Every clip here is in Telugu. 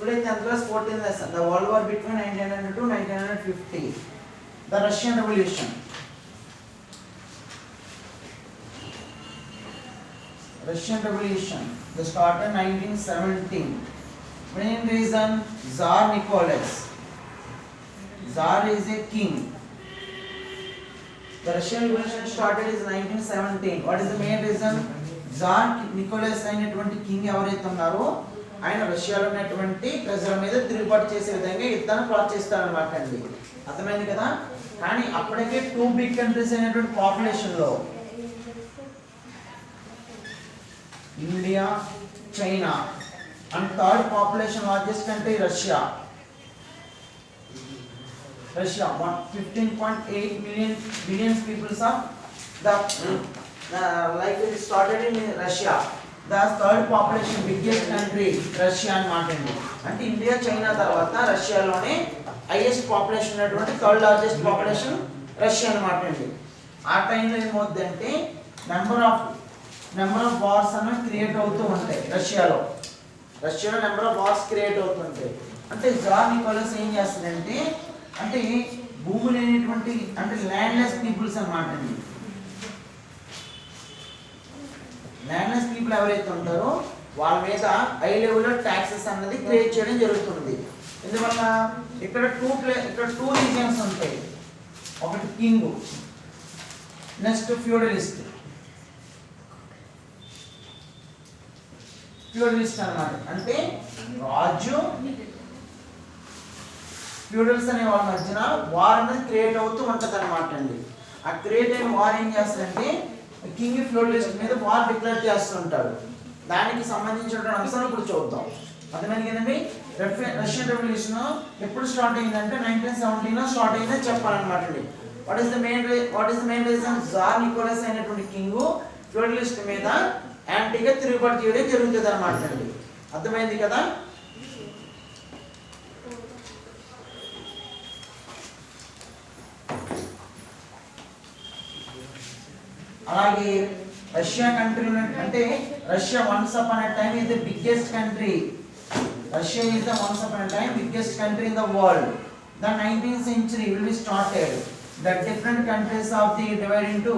Today 10th class 14th lesson. The World War between 1900 to 1950. The Russian Revolution. Russian Revolution. The started 1917. Main reason Tsar Nicholas. Tsar is a king. The Russian Revolution started in 1917. What is the main reason? Tsar Nicholas అయినటువంటి కింగ్ ఎవరైతే ఉన్నారో ఆయన రష్యాలో ఉన్నటువంటి ప్రజల మీద తిరుగుబాటు చేసే విధంగా యుద్ధాన్ని ప్లాన్ చేస్తారన్నమాట అండి. అర్థమైంది కదా? కానీ అప్పటికే టూ బిగ్ కంట్రీస్ అయినటువంటి పాపులేషన్ లో India, China and third population largest country Russia. Russia 15.8 billion people of the like it started in Russia. The third population biggest country Russia అన్నమాటండి. అంటే ఇండియా, చైనా తర్వాత రష్యాలోనే హైయెస్ట్ పాపులేషన్ ఉన్నటువంటి థర్డ్ లార్జెస్ట్ పాపులేషన్ రష్యా అన్నమాటండి. ఆ టైంలో ఏమవుతుందంటే నెంబర్ ఆఫ్ వార్స్ అన్న క్రియేట్ అవుతూ ఉంటాయి రష్యాలో నెంబర్ ఆఫ్ వార్స్ క్రియేట్ అవుతుంటాయి. అంటే జార్ నికోలస్ ఏం చేస్తుందంటే అంటే భూమి లేనటువంటి అంటే ల్యాండ్లెస్ పీపుల్స్ అన్నమాట అండి. ల్యాండ్లెస్ పీపుల్ ఎవరైతే ఉంటారో వాళ్ళ మీద హై లెవెల్లో ట్యాక్సెస్ అన్నది క్రియేట్ చేయడం జరుగుతుంది. ఎందువల్ల ఇక్కడ టూ రీజన్స్ ఉంటాయి. ఒకటి కింగ్, నెక్స్ట్ ఫ్యూడలిస్ట్ అన్నమాట. అంటే రాజు ఫ్యూడల్స్ అనే వాళ్ళ మధ్యన వార్ అనేది క్రియేట్ అవుతూ ఉంటుంది అనమాట అండి. ఆ క్రియేట్ అయిన వార్ ఏం చేస్తారంటే కింగ్ ఫ్యూడలిస్ట్ మీద వార్ డిక్లేర్ చేస్తుంటాడు. దానికి సంబంధించిన అంశాలు ఇప్పుడు చూద్దాం. అర్థమైంది కదండి? రష్యన్ రెవల్యూషన్ ఎప్పుడు స్టార్ట్ అయిందంటే 1917లో స్టార్ట్ అయిందని చెప్పాలన్నమాట అండి. What is the main reason? Tsar Nicholas అయినటువంటి కింగ్ ఫ్యూడలిస్ట్ మీద యాంటీగా తిరుగుబాటు చేయడం జరుగుతుంది అనమాట అండి. అర్థమైంది కదా? అలాగే రష్యా కంట్రీ అంటే Russia once upon a time is the biggest country. Russia is the once upon a time biggest country in the world. The 19th century will be started. The different countries of the divided into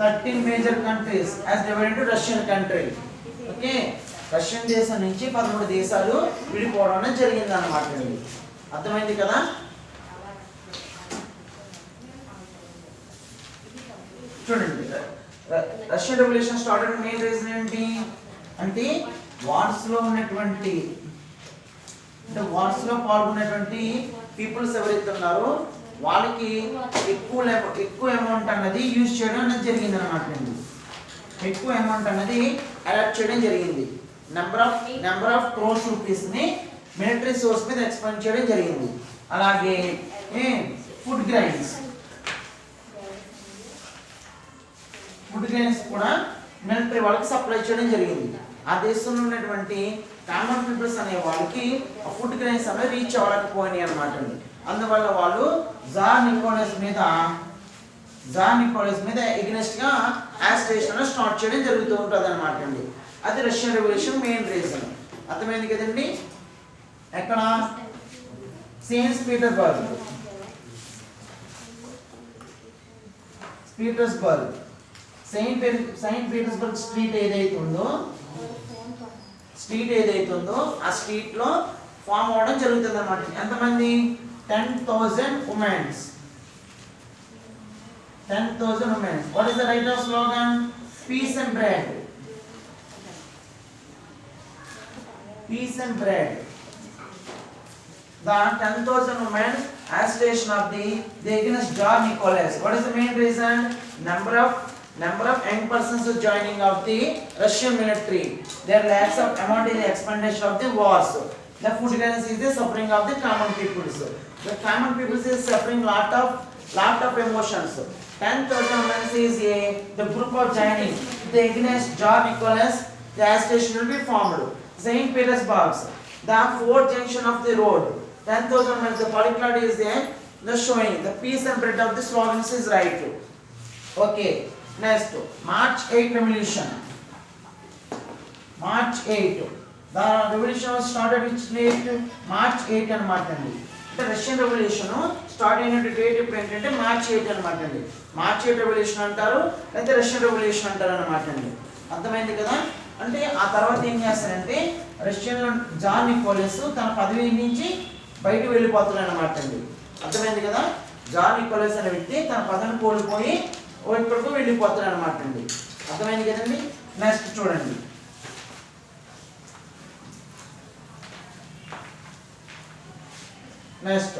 13 major countries as divided into Russian country. Okay, Russian దేశం నుంచి 13 దేశాలు విడిపోవడం అనేది జరిగింది అన్నమాట అండి. అర్థమైంది కదా? చూడండి, Russian revolution started main reason ఏంటి అంటే వార్స్ లో పాల్గొన్నటువంటి పీపుల్స్ ఎవరైతే ఉన్నారో వాళ్ళకి ఎక్కువ అమౌంట్ అన్నది యూజ్ చేయడం అనేది జరిగింది అనమాట అండి. ఎక్కువ అమౌంట్ అన్నది అలాట్ చేయడం జరిగింది. నెంబర్ ఆఫ్ క్రోర్స్ రూపీస్ ని మిలిటరీ సోర్స్ మీద ఎక్స్పెండ్ చేయడం జరిగింది. అలాగే ఫుడ్ గ్రైన్స్ కూడా మిలిటరీ వాళ్ళకి సప్లై చేయడం జరిగింది. ఆ దేశంలో ఉన్నటువంటి కామన్ పీపుల్స్ అనే వాళ్ళకి ఆ ఫుడ్ గ్రైన్స్ అనేవి రీచ్ అవ్వలేకపోయినాయి అనమాట అండి. అందువల్ల వాళ్ళు జార్ నికోలస్ మీద ఎగ్నెస్ట్ గా యాజిటేషన్ స్టార్ట్ చేయడం జరుగుతూ ఉంటుంది అనమాట అండి. అది రష్యన్ రెవల్యూషన్ మెయిన్ రీజన్. అర్థమైంది కదండి? ఎక్కడ? సెయింట్ పీటర్స్బర్గ్ స్ట్రీట్ ఏదైతే ఉందో ఆ స్ట్రీట్ లో ఫామ్ అవడం జరుగుతుంది అన్నమాట. ఎంతమంది? 10,000 womens. What is the right of slogan? Peace and bread. The 10,000 women agitation of the against Tsar Nicholas. What is the main reason? Number of young persons joining of the Russian military. Their lacks of amount in the expenditure of the wars. The food crisis is the suffering of the common peoples. The common peoples is suffering lot of emotions. 10,000 women is the group of joining the against Tsar Nicholas. The agitation will be formed. Saint Petersburg, the fourth junction of the road. 10,000 women. The particularity is there. The showing the peace and bread of the slogans is right. Okay. Next, March 8 revolution. March 8. The revolution was started which date March 8 అన్నమాట అండి. అంటే రష్యన్ రెవల్యూషన్ స్టార్ట్ అయిన డేట్ ఇప్పుడు ఏంటంటే మార్చ్ 8 అన్నమాట అండి. మార్చ్ 8 రెవల్యూషన్ అంటారు, అయితే రష్యన్ రెవల్యూషన్ అంటారు అన్నమాట అండి. అర్థమైంది కదా. అంటే ఆ తర్వాత ఏం చేస్తారంటే రష్యన్లో జాన్ నికోలస్ తన పదవి నుంచి బయటకు వెళ్ళిపోతున్నాడు అన్నమాట అండి. అర్థమైంది కదా. జాన్ నికోలస్ అనే వ్యక్తి తన పదవిని కోల్పోయి ఇక్కడికి వెళ్ళిపోతున్నాడు అన్నమాట అండి. అర్థమైంది కదండి. నెక్స్ట్ చూడండి. Next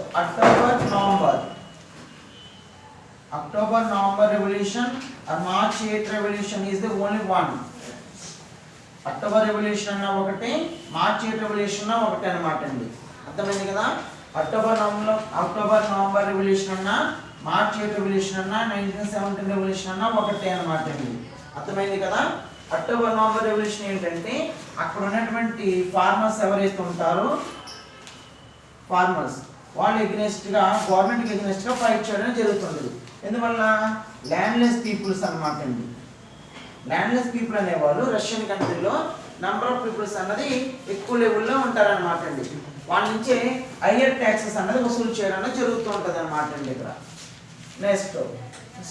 October November revolution are March 8 revolution is the only one. October revolution అన్న ఒకటి, మార్చ్ 8 రెవల్యూషన్ అన్న ఒకటి అన్నమాట అండి. అర్థమైంది కదా. అక్టోబర్ నవంబర్ రెవల్యూషన్ అన్న, మార్చ్ 8 రెవల్యూషన్ అన్న, 1917 రెవల్యూషన్ అన్న ఒకటే అన్నమాట అండి. అర్థమైంది కదా. అక్టోబర్ నవంబర్ రెవల్యూషన్ ఏంటంటే అక్కడ ఉన్నటువంటి ఫార్మర్స్ ఎవరైతే ఉంటారో ఫార్మర్స్ వాళ్ళు ఎగ్నెస్ట్గా గవర్నమెంట్కి ఎగ్నెస్ట్గా ఫైట్ చేయడం జరుగుతుంది. ఎందువల్ల ల్యాండ్లెస్ పీపుల్స్ అన్నమాట అండి. ల్యాండ్లెస్ పీపుల్ అనేవాళ్ళు రష్యన్ కంట్రీలో నెంబర్ ఆఫ్ పీపుల్స్ అన్నది ఎక్కువ లెవెల్లో ఉంటారన్నమాట అండి. వాళ్ళ నుంచే హయ్యర్ ట్యాక్సెస్ అన్నది వసూలు చేయడం జరుగుతూ ఉంటుంది అన్నమాట అండి ఇక్కడ. నెక్స్ట్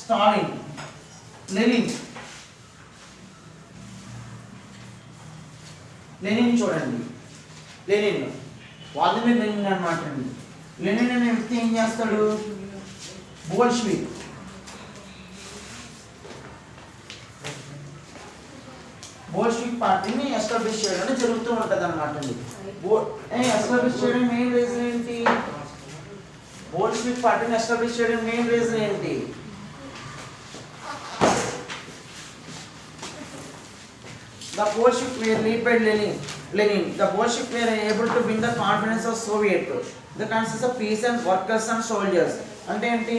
స్టాలిన్, లెనిన్ చూడండి. వ్లాదిమిర్ లెనిన్ అన్నమాట అండి. లెనిన్ అనే వ్యక్తి ఏం చేస్తాడు, బోల్షివిక్ పార్టీని ఎస్టాబ్లిష్ చేయడం జరుగుతూ ఉంటుంది అన్నమాట అండి. ఎస్టాబ్లిష్ చేయడం మెయిన్ రీజన్ ఏంటి, బోల్షివిక్ పార్టీని ఎస్టాబ్లిష్ చేయడం మెయిన్ రీజన్ ఏంటి, the Bolshevik were led by Lenin. The Bolshevik were able to win the confidence of Soviet. The consists of peasants, workers and soldiers. అంటే ఏంటి,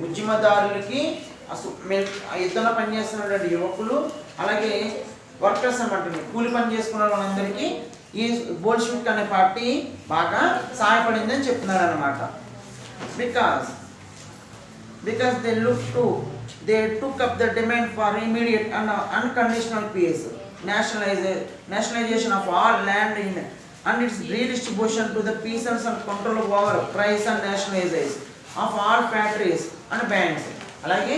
ఉద్యమదారులకి యుద్ధంలో పనిచేస్తున్నటువంటి యువకులు అలాగే వర్కర్స్ అన్నమాట, కూలి పని చేసుకున్న వాళ్ళందరికీ ఈ బోల్షివిక్ అనే పార్టీ బాగా సహాయపడిందని చెప్తున్నారు అన్నమాట. Because they took up the demand for immediate and unconditional peace, nationalization of all land and its redistribution to the peasants and control over price and nationalization of all factories and banks. అలాగే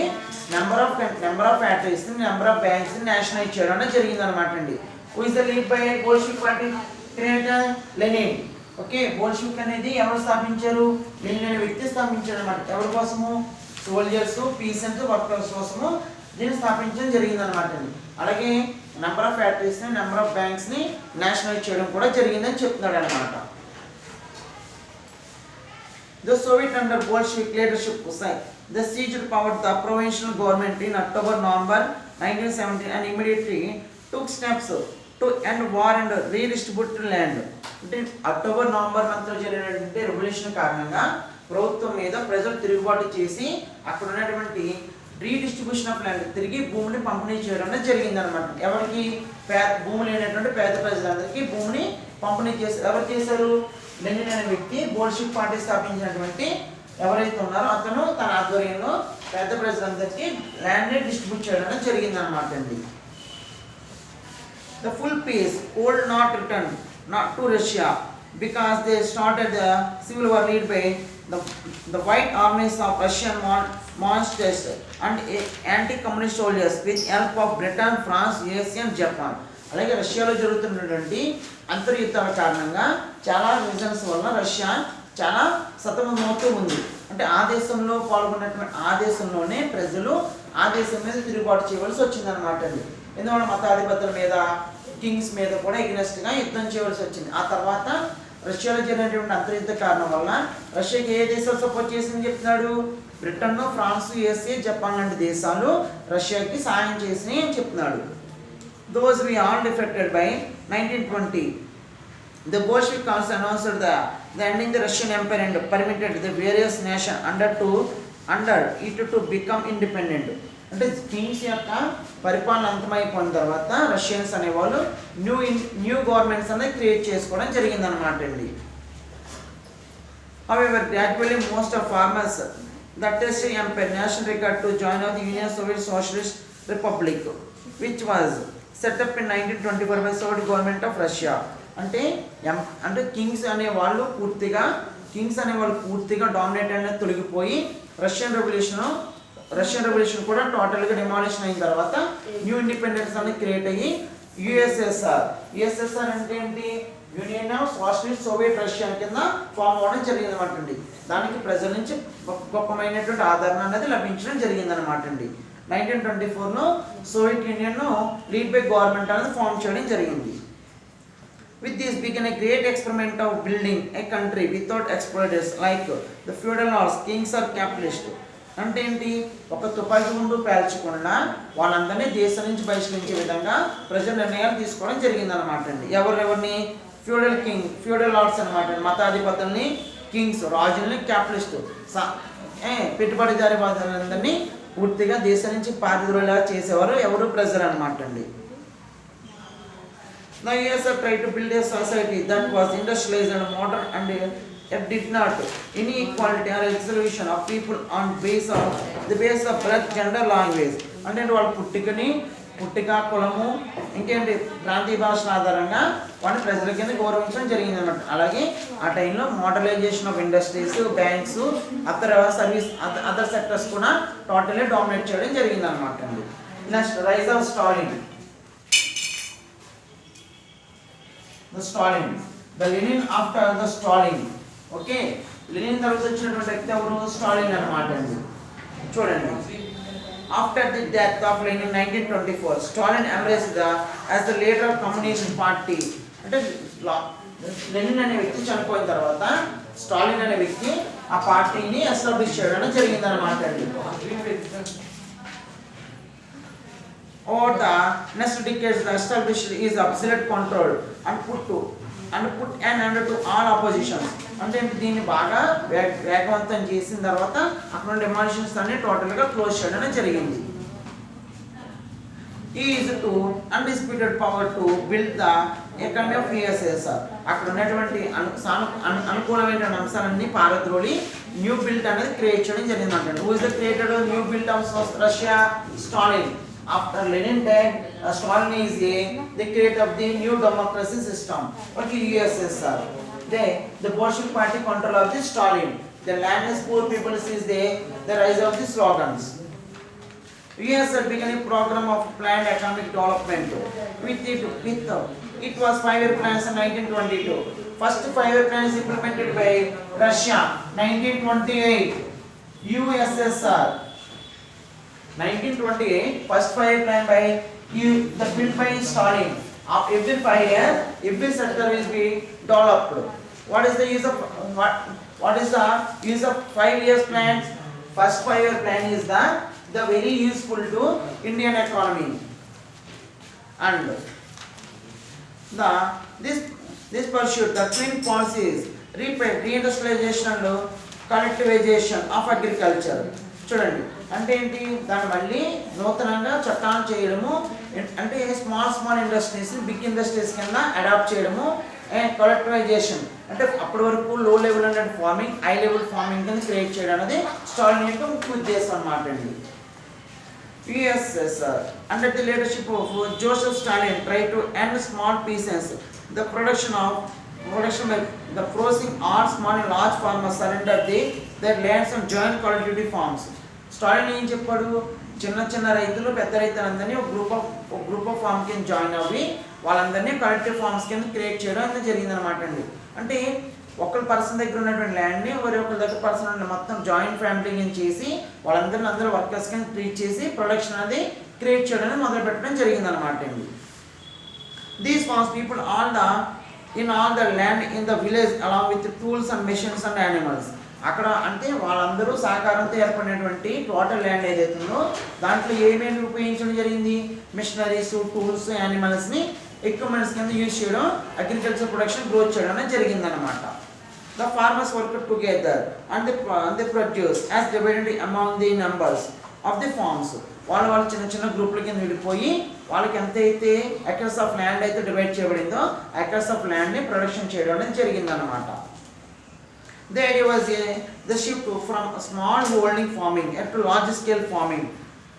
number of factories number of banks nationalise చేయడం జరిగింది అనమాట అండి. Who is the lead by Bolshevik party creator Lenin. Okay, Bolshevik అనేది ఎవరు స్థాపించారు, లెనిన్ అనే వ్యక్తి స్థాపించారు అనమాట. ఎవరి కోసము, సోల్జర్స్, పీసెంట్స్, వర్కర్స్ కోసము దీన్ని స్థాపించడం జరిగింది అనమాట అండి. అలాగే నెంబర్ ఆఫ్ ఫ్యాక్టరీస్ ని నెంబర్ ఆఫ్ బ్యాంక్స్ ని నేషనలైజ్ చేయడం కూడా జరిగిందని చెప్తున్నాడు అనమాట. The Soviet under Bolshevik leadership the seized power the provincial government in October-November 1917 and immediately took steps to end war and redistribute land. అంటే అక్టోబర్ నవంబర్ మంత్లో జరిగినటువంటి రెవల్యూషన్ కారణంగా ప్రభుత్వం మీద ప్రజలు తిరుగుబాటు చేసి అక్కడ ఉన్నటువంటి రీడిస్ట్రిబ్యూషన్ ఆఫ్ ల్యాండ్, తిరిగి భూమిని పంపిణీ చేయడం జరిగింది అనమాట. ఎవరికి, భూమి లేనటువంటి పేద ప్రజలందరికీ భూమిని పంపిణీ చేసి ఎవరు చేశారు, లెనిన్ అనే వ్యక్తి బోల్షివిక్ పార్టీ స్థాపించినటువంటి ఎవరైతే ఉన్నారో అతను తన ఆధ్వర్యంలో పేద ప్రజలందరికీ ల్యాండ్ని డిస్ట్రిబ్యూట్ చేయడం జరిగింది అనమాట అండి. The full peace would not return to Russia because they started the civil war led by the white armies of Russian monsters and anti-communist soldiers with help of Britain, France, USA and Japan. అలాగే రష్యాలో జరుగుతున్నటువంటి అంతర్యుద్ధాల కారణంగా చాలా రీజన్స్ వల్ల రష్యా చాలా సతమతమవుతూ ఉంది. అంటే ఆ దేశంలో పాల్గొన్నటువంటి ఆ దేశంలోనే ప్రజలు ఆ దేశం మీద తిరుగుబాటు చేయవలసి వచ్చిందనమాట అండి. ఎందుకంటే మతాధిపతుల మీద, కింగ్స్ మీద కూడా ఎగ్నెస్ట్గా యుద్ధం చేయవలసి వచ్చింది. ఆ తర్వాత రష్యాలో జరిగినటువంటి అంతర్యుద్ధ కారణం వల్ల రష్యాకి ఏ దేశాలు సపోర్ట్ చేసిందని చెప్తున్నాడు, బ్రిటన్, ఫ్రాన్స్, యుఎస్ఏ, జపాన్ లాంటి దేశాలు రష్యాకి సాయం చేసినాయి అని చెప్తున్నాడు. Those we all defected by 1920. The Bolshevik also announced the ending the Russian Empire and permitted the various nations under it to become independent. అంటే కింగ్స్ యొక్క పరిపాలన అంతమైపోయిన తర్వాత రష్యన్స్ అనేవాళ్ళు న్యూ గవర్నమెంట్స్ అనేది క్రియేట్ చేసుకోవడం జరిగిందనమాట అండి. However, gradually most of farmers that Russian Empire national record to join of the Union Soviet Socialist Republic, which was set up in 1924 by Soviet government of Russia. అంటే కింగ్స్ అనే వాళ్ళు పూర్తిగా డామినేట్ అనేది తొలగిపోయి రష్యన్ రెవల్యూషన్ కూడా టోటల్గా డిమాలిషన్ అయిన తర్వాత న్యూ ఇండిపెండెన్స్ అనేది క్రియేట్ అయ్యి యుఎస్ఎస్ఆర్ అంటే ఏంటి, union of socialist Soviet Russia కింద ఫామ్ అవ్వడం జరిగిందన్నమాట అండి. దానికి ప్రజల నుంచి గొప్పమైనటువంటి ఆదరణ అనేది లభించడం జరిగిందనమాట అండి. 1924లో Soviet Union led by government అనేది ఫామ్ చేయడం జరిగింది. With this began a great experiment of building a country without exploiters like the feudal laws, kings or capitalists. అంటే ఏంటి, ఒక తుపాకీ గుండు పేల్చకుండా వాళ్ళందరినీ దేశం నుంచి బహిష్కరించే విధంగా ప్రజల నిర్ణయాలు తీసుకోవడం జరిగిందనమాట అండి. ఎవరిని, ఫ్యూడల్ లార్డ్స్ అనమాట, మతాధిపతుల్ని, కింగ్స్ రాజుల్ని, క్యాపిటలిస్ట్ పెట్టుబడిదారి వాదులందరినీ పూర్తిగా దేశం నుంచి పారిద్రోలా చేసేవారు ఎవరు, ప్రజలు అనమాట అండి. The USSR tried to build a society that was industrialized and modern and it did not inequality or exclusion of people on the base of birth, gender, language. అంటే వాళ్ళు పుట్టిక, కులము, ఇంకేంటి ప్రాంతీయ భాషల ఆధారంగా వాళ్ళని ప్రజల కింద గౌరవించడం జరిగింది అనమాట. అలాగే ఆ టైంలో modernisation of industries, banks, other sectors కూడా టోటల్లీ డామినేట్ చేయడం జరిగింది అనమాట అండి. Next rise of Stalin. The Lenin after the Stalin. Okay, Lenin తర్వాత వచ్చినటువంటి వ్యక్తి ఎవరు, స్టాలిన్ అన్నమాట అండి. చూడండి, after the death of Lenin 1924 Stalin embraced as the leader of communist party. అంటే లెనిన్ అనే వ్యక్తి చనిపోయిన తర్వాత స్టాలిన్ అనే వ్యక్తి ఆ పార్టీని ఎస్టాబ్లిష్ చేయడం జరిగింది అన్నమాట అండి. Over the next decades, the established is absolute control and put an end to all oppositions. అంటే దీన్ని బాగా వేగవంతం చేసిన తర్వాత అక్కడ డెమాలిషన్స్ అన్ని టోటల్గా క్లోజ్ చేయడం జరిగింది. He is to undisputed power to build the economy of USSR. అక్కడ ఉన్నటువంటి అనుకూలమైన అంశాలన్నీ పారద్రోలి న్యూ బిల్డ్ అనేది క్రియేట్ చేయడం జరిగింది అంటే. Who is the creator of new build of Russia? Stalin. After Lenin died, Stalin is the creator of the new democracy system. Okay, USSR. The Bolshevik party control of the Stalin. The landless poor people is the rise of the slogans. USSR began a program of planned economic development. It was 5-year plans in 1922. First 5-year plan is implemented by Russia. 1928, USSR. 1928, first 5-year plan by built by Stalin. Every 5 years, every sector will be developed. What is the use of 5 years plans? First 5-year plan is the very useful to Indian economy. And this pursuit the twin policies, reindustrialization and collectivization of agriculture. చూడండి, అంటే ఏంటి, దాన్ని మళ్ళీ నూతనంగా చట్టాలు చేయడము, అంటే స్మాల్ ఇండస్ట్రీస్ బిగ్ ఇండస్ట్రీస్ కింద అడాప్ట్ చేయడము, అండ్ కలెక్టివైజేషన్ అంటే అప్పటి వరకు లో లెవెల్ అనే ఫార్మింగ్ హై లెవెల్ ఫార్మింగ్ కింద క్రియేట్ చేయడం అనేది స్టాలిన్ యొక్క ముఖ్య ఉద్దేశం అన్నమాట అండి. USSR under the leadership of Joseph Stalin tried to end small peasants, the production by the forcing all small and large farmers surrender their lands and join collectivity farms. Stalin ఏం చెప్పాడు, చిన్న రైతులు పెద్ద రైతులందరినీ ఒక గ్రూప్ ఆఫ్ ఫార్మ్ కింద జాయిన్ అవ్వి వాళ్ళందరినీ కలెక్టివ్ ఫార్మ్స్ కింద క్రియేట్ చేయడం అనేది జరిగిందనమాట అండి. అంటే ఒకరి పర్సన్ దగ్గర ఉన్నటువంటి ల్యాండ్ని ఒకరి దగ్గర పర్సన్ మొత్తం జాయింట్ ఫ్యామిలీ కింద చేసి అందరూ వర్కర్స్ కింద ట్రీట్ చేసి ప్రొడక్షన్ అనేది క్రియేట్ చేయడానికి మొదలు పెట్టడం జరిగిందనమాట అండి. These farms people in all the land in the village along with tools and machines and animals. అక్కడ అంటే వాళ్ళందరూ సహకారంతో ఏర్పడినటువంటి టోటల్ ల్యాండ్ ఏదైతుందో దాంట్లో ఏమేమి ఉపయోగించడం జరిగింది, మిషనరీస్, టూల్స్, యానిమల్స్ని ఎక్విప్మెంట్స్ కింద యూజ్ చేయడం, అగ్రికల్చర్ ప్రొడక్షన్ గ్రోత్ చేయడం అనేది జరిగిందనమాట. The farmers worked together and they produce as divided among the numbers of the farms. వాళ్ళు చిన్న గ్రూపుల కింద విడిపోయి వాళ్ళకి ఎంతైతే ఎకర్స్ ఆఫ్ ల్యాండ్ అయితే డివైడ్ చేయబడిందో ఎకర్స్ ఆఫ్ ల్యాండ్ని ప్రొడక్షన్ చేయడం అనేది జరిగిందనమాట. The idea was the shift from small holding farming to large scale farming.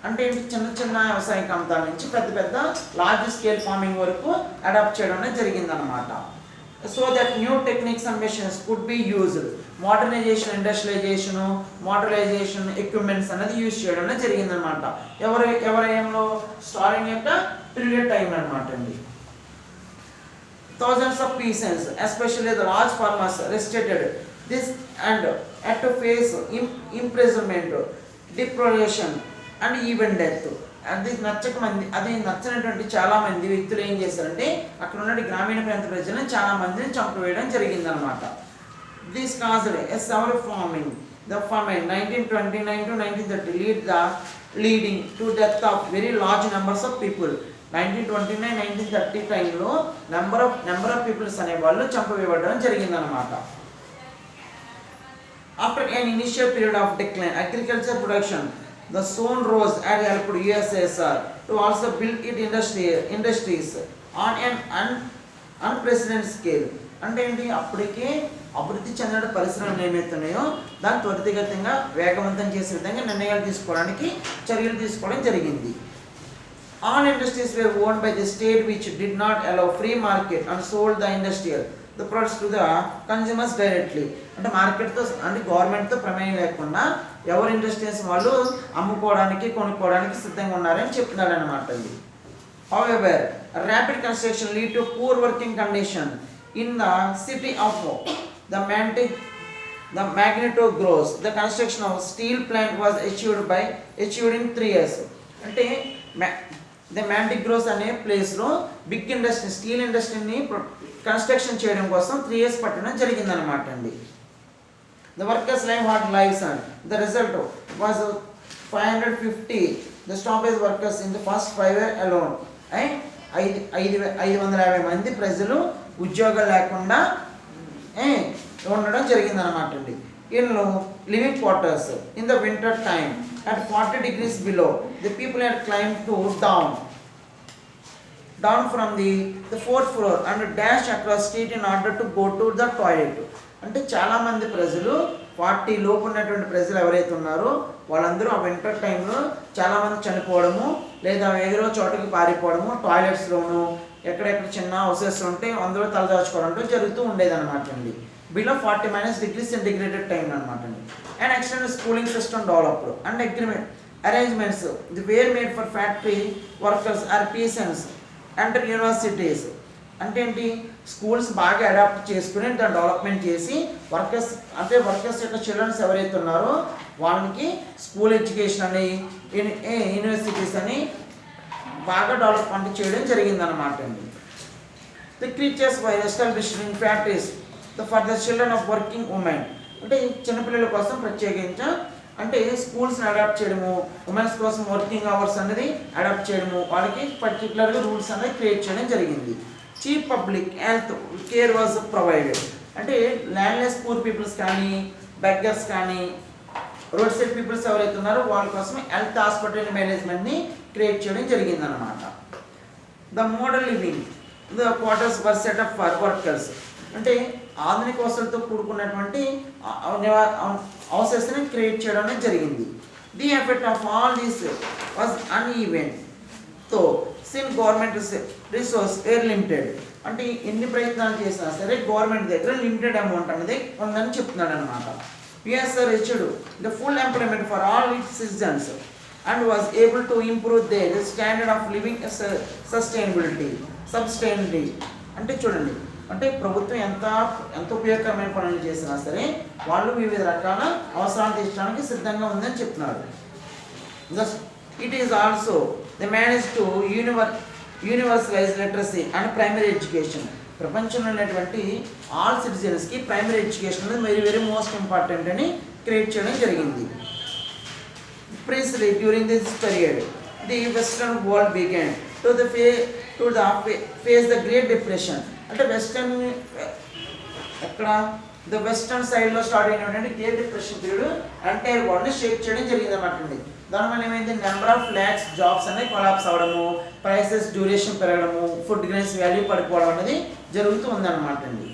అంటే చిన్న వ్యవసాయ ప్రాంతాల నుంచి పెద్ద లార్జ్ స్కేల్ ఫార్మింగ్ వరకు అడాప్ట్ చేయడం అనేది జరిగిందనమాట. so that new techniques and machines could be used. Modernisation, industrialisation, modernisation equipments అనేది యూజ్ చేయడం జరిగిందనమాట. ఎవరేంలో స్టాలిన్ యొక్క పీరియడ్ టైం అనమాట అండి. Thousands of peasants, especially the large farmers, restricted this and had to face imprisonment, deprivation and even death. అది నచ్చనటువంటి చాలా మంది వ్యక్తులు ఏం చేశారంటే అక్కడ ఉన్న గ్రామీణ ప్రాంత ప్రజలను చాలా మందిని చంపివేయడం జరిగిందనమాట. This caused a several forming the famine 1929 to 1930 leading to death of very large numbers of people. 1929-1930 టైంలో నెంబర్ ఆఫ్ పీపుల్స్ అనే వాళ్ళు చంపివేయడం జరిగిందనమాట. After an initial period of decline, agriculture production the soon rose and helped USSR to also build its industries on an unprecedented scale. అంటే ఏంటి, అప్పటికే అభివృద్ధి చెందిన పరిశ్రమలు ఏమవుతున్నాయో దాన్ని త్వరితగతంగా వేగవంతం చేసే విధంగా నిర్ణయాలు తీసుకోవడానికి చర్యలు తీసుకోవడం జరిగింది. All industries were owned by the state, which did not allow free market and sold the products to the consumers directly. అంటే మార్కెట్తో అంటే గవర్నమెంట్తో ప్రమేయం లేకుండా ఎవరి ఇండస్ట్రీస్ వాళ్ళు అమ్ముకోవడానికి కొనుక్కోవడానికి సిద్ధంగా ఉన్నారని చెప్తున్నాడు అనమాట. However, rapid construction lead to poor working condition in the city of the magnitude grows. The construction of steel plant was achieved in 3 years. అంటే ద మ్యాంటిగ్రోస్ అనే ప్లేస్లో బిగ్ ఇండస్ట్రీ స్టీల్ ఇండస్ట్రీని కన్స్ట్రక్షన్ చేయడం కోసం 3 years పట్టడం జరిగిందనమాట అండి. The workers live hard lives and the result was 550 the stoppage workers in the first 5 years alone. 550 మంది ప్రజలు ఉద్యోగాలు లేకుండా ఉండడం జరిగిందనమాట అండి. In living quarters in the winter time at 40 degrees below, the people had climbed down from the 4th floor and dashed across street in order to go to the toilet. అంటే చాలా మంది ప్రజలు 40 లోపు ఉన్నటువంటి ప్రజలు ఎవరైతే ఉన్నారో వాళ్ళందరూ ఆ వింటర్ టైంలో చాలా మంది చనిపోవడము లేదా ఎగరో చోటకి పారిపోవడము, టాయిలెట్స్లోను ఎక్కడెక్కడ చిన్న హౌసెస్ ఉంటే అందులో తలదాచుకోవడం జరుగుతూ ఉండేదన్నమాట అండి. బిలో 40 degrees centigrade టైం అనమాట అండి. And extended schooling system developed and arrangements the were made for factory workers or peasants enter universities. అంటే ఏంటి, స్కూల్స్ బాగా అడాప్ట్ చేసుకుని దాన్ని డెవలప్మెంట్ చేసి వర్కర్స్ యొక్క చిల్డ్రన్స్ ఎవరైతే ఉన్నారో వాళ్ళకి స్కూల్ ఎడ్యుకేషన్ అని యూనివర్సిటీస్ అని బాగా డెవలప్మెంట్ చేయడం జరిగిందనమాట అండి. The creches were established in factories for the children of working women. అంటే చిన్నపిల్లల కోసం ప్రత్యేకించి అంటే స్కూల్స్ని అడాప్ట్ చేయడము, ఉమెన్స్ కోసం వర్కింగ్ అవర్స్ అనేది అడాప్ట్ చేయడము, వాళ్ళకి పర్టికులర్గా రూల్స్ అనేది క్రియేట్ చేయడం జరిగింది. Cheap public health care was provided. అంటే ల్యాండ్లెస్ పూర్ పీపుల్స్ కానీ బెగ్గర్స్ కానీ రోడ్ సైడ్ పీపుల్స్ ఎవరైతే ఉన్నారో వాళ్ళ కోసం హెల్త్ హాస్పిటల్ మేనేజ్మెంట్ని క్రియేట్ చేయడం జరిగిందనమాట. The model living the quarters were set up for workers. అంటే ఆధునిక వసతులతో కూడుకున్నటువంటి హౌసెస్ని క్రియేట్ చేయడం జరిగింది. The effect of all these was uneven. So since government resource were limited. అంటే ఎన్ని ప్రయత్నాలు చేసినా సరే గవర్నమెంట్ దగ్గర లిమిటెడ్ అమౌంట్ అనేది ఉందని చెప్తున్నాడు అనమాట. యుఎస్ఆర్ ఇచ్చాడు the full employment for all its citizens and was able to improve their standard of living sustainability. అంటే చూడండి, అంటే ప్రభుత్వం ఎంత ఉపయోగకరమైన పనులు చేసినా సరే వాళ్ళు వివిధ రకాల అవసరాలు తీర్చడానికి సిద్ధంగా ఉందని చెప్తున్నారు. It is also the manage to universalise literacy and primary education. ప్రపంచంలో ఉన్నటువంటి ఆల్ సిటిజన్స్కి ప్రైమరీ ఎడ్యుకేషన్ అనేది వెరీ వెరీ మోస్ట్ ఇంపార్టెంట్ అని క్రియేట్ చేయడం జరిగింది. Precisely during this period the western world began to face the great depression. అంటే ద వెస్టర్న్ సైడ్లో స్టార్ట్ అయినటువంటి గ్రేట్ డిప్రెషన్ పీరియడ్ ఎంటైర్ వరల్డ్ని షేక్ చేయడం జరిగింది అన్నమాట అండి. దానివల్ల ఏమైంది, నెంబర్ ఆఫ్ ల్యాక్స్ జాబ్స్ అనేది కొలాప్స్ అవ్వడము, ప్రైసెస్ డ్యూరేషన్ పెరగడము, ఫుడ్ గ్రెయిన్స్ వాల్యూ పడిపోవడం అనేది జరుగుతూ ఉందన్నమాట అండి.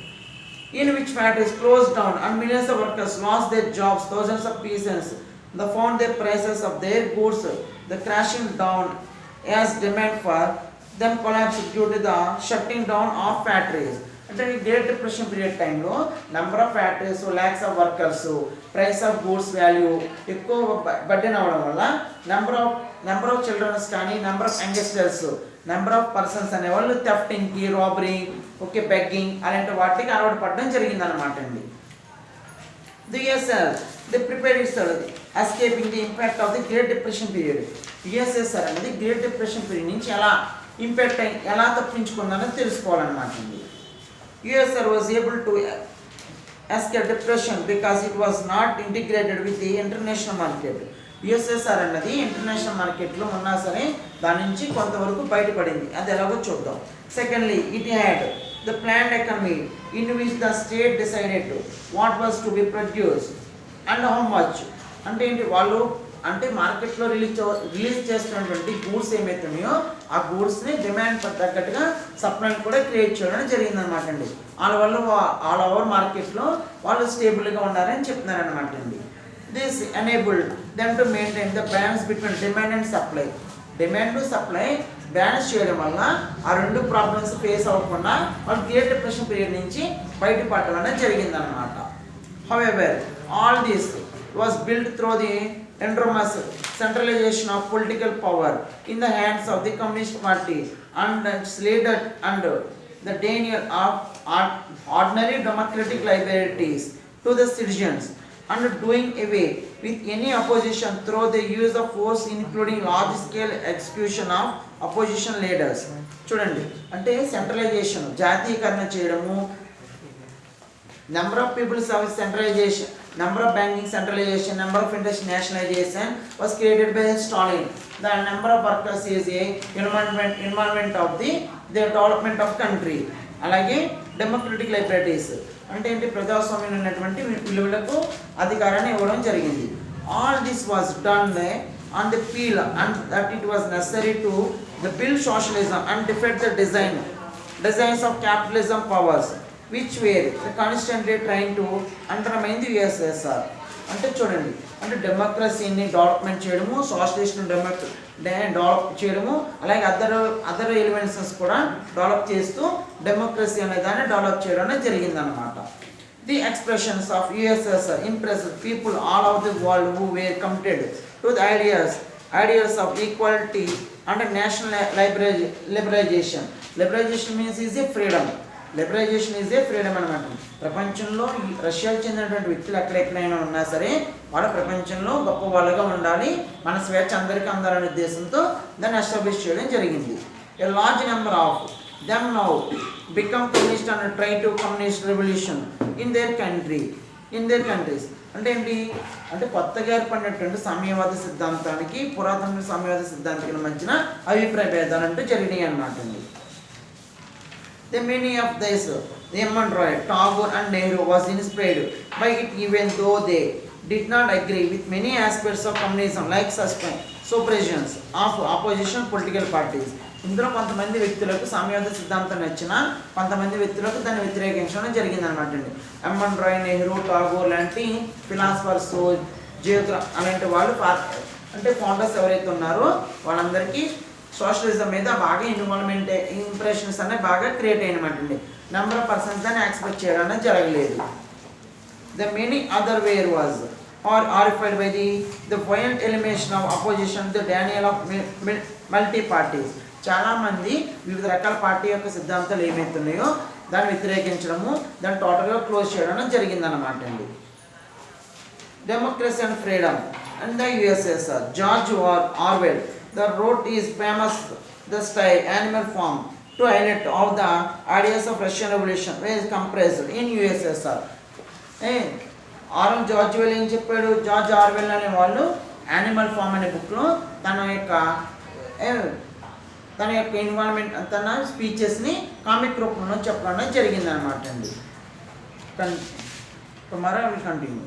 In which factories close down and millions of workers lost their jobs, thousands of peasants the found their prices of their goods the crashing down as demand for them collapsed due to the shutting down of factories. అంటే గ్రేట్ డిప్రెషన్ పీరియడ్ టైంలో number of factories, lakhs of workers, price of goods value ఎక్కువ బర్డెన్ అవ్వడం వల్ల నెంబర్ ఆఫ్ చిల్డ్రన్స్ కానీ, number of youngsters, number of persons అనేవాళ్ళు థెఫ్టింగ్కి, రాబరీ, ఓకే, బెగ్గింగ్ అలాంటి వాటికి అలవాటు పడడం జరిగిందనమాట అండి. The USSR, they prepared itself escaping the impact of the Great Depression period. USSR అనేది గ్రేట్ డిప్రెషన్ పీరియడ్ నుంచి ఎలా తప్పించుకుందని తెలుసుకోవాలన్నమాట అండి. USSR was able to escape depression because it was not integrated with the international market. USSR అన్నది ఇంటర్నేషనల్ మార్కెట్లో ఉన్నా సరే దాని నుంచి కొంతవరకు బయటపడింది. అది ఎలాగో చూద్దాం. Secondly, it had the planned economy in which the state decided what was to be produced and how much. అంటే ఏంటి, వాళ్ళు అంటే మార్కెట్లో రిలీజ్ చేస్తున్నటువంటి గూడ్స్ ఏమైతున్నాయో ఆ గూడ్స్ని డిమాండ్ తగ్గట్టుగా సప్లై కూడా క్రియేట్ చేయడం జరిగిందనమాట అండి. వాళ్ళ ఆల్ ఓవర్ మార్కెట్లో వాళ్ళు స్టేబుల్గా ఉన్నారని చెప్తున్నారనమాట అండి. This enabled them to maintain the balance between demand and supply. Demand supply balance చేయడం వల్ల ఆ రెండు ప్రాబ్లమ్స్ ఫేస్ అవ్వకుండా వాళ్ళు గ్రేట్ డిప్రెషన్ పీరియడ్ నుంచి బయటపడడం అనేది జరిగిందనమాట. However all this was build through the enormous centralization of political power in the hands of the Communist Party and its leader and the denial of ordinary democratic liberties to the citizens and doing away with any opposition through the use of force including large scale execution of opposition leaders. చూడండి, అంటే సెంట్రలైజేషన్ జాతీయకరణ చేయడము, number of people service centralization, number of banking centralization, number of industry nationalization was created by Stalin. The number of workers is a involvement of the development of country. అలాగే డెమోక్రటిక్ లిబర్టీస్ అంటే ఏంటి, ప్రజాస్వామ్యం ఉన్నటువంటి విలువలకు అధికారాన్ని ఇవ్వడం జరిగింది. All this was done on the feel and that it was necessary to the build socialism and defeat the designs of capitalism powers which were constantly trying to undermine the USSR. అంటే చూడండి, అంటే డెమోక్రసీని డెవలప్మెంట్ చేయడము, సోషలిస్ట్ని డెవలప్ చేయడము, అలాగే అదర్ ఎలిమెంట్స్ కూడా డెవలప్ చేస్తూ డెమోక్రసీ అనే దాన్ని డెవలప్ చేయడం అనేది జరిగిందనమాట. The expressions of USSR impressed people all over the world who were committed to the ideas of equality and national liberalization. Liberalization means is a freedom. Liberalisation is a freedom అనమాట. ప్రపంచంలో రష్యాకు చెందినటువంటి వ్యక్తులు ఎక్కడెక్కడైనా ఉన్నా సరే వాళ్ళ ప్రపంచంలో గొప్ప వాళ్ళుగా ఉండాలి, మన స్వేచ్ఛ అందరికీ అందాలనే ఉద్దేశంతో దాన్ని ఎస్టాబ్లిష్ చేయడం జరిగింది. A large number of them now become communist and try to communist revolution in there countries. అంటే ఏంటి, అంటే కొత్తగా ఏర్పడినటువంటి సామ్యవాద సిద్ధాంతానికి పురాతన సామ్యవాద సిద్ధాంతానికి మధ్యన అభిప్రాయ భేదాలు అంటూ జరిగినాయి అన్నమాట అండి. The meaning of this, M.N. Roy, Tagore and Nehru was inspired by it even though they did not agree with many aspects of communism like suppressions of opposition political parties. ఇందులో కొంతమంది వ్యక్తులకు సామ్యవాద సిద్ధాంతం నచ్చిన, కొంతమంది వ్యక్తులకు దాన్ని వ్యతిరేకించడం జరిగిందనమాట అండి. M.N. Roy, Nehru, Tagore లాంటి ఫిలాసఫర్స్, అలాంటి వాళ్ళు అంటే ఫౌండర్స్ ఎవరైతే ఉన్నారో వాళ్ళందరికీ సోషలిజం మీద బాగా ఇంప్రెషన్స్ అనేవి బాగా క్రియేట్ అయినమాట అండి. నెంబర్ ఆఫ్ పర్సన్స్ దాన్ని యాక్సెప్ట్ చేయడం అనేది జరగలేదు. The many other were was are horrified by the violent elimination of opposition the denial of multi parties. చాలామంది వివిధ రకాల పార్టీ యొక్క సిద్ధాంతాలు ఏమైతున్నాయో దాన్ని వ్యతిరేకించడము, దాన్ని టోటల్గా క్లోజ్ చేయడం జరిగిందన్నమాట అండి. Democracy and freedom and the USSR. George Orwell the wrote is famous the style animal form to highlight of the ideas of Russian revolution was compressed in USSR. George well ఏం చెప్పాడు, జార్జ్ ఆర్వెల్ అనే వాళ్ళు యానిమల్ ఫామ్ అనే బుక్లో తన యొక్క ఇన్వాల్వ్మెంట్ తన స్పీచెస్ని కామిక్ రూపంలో చెప్పడం జరిగిందనమాట అండి. Tomorrow will continue.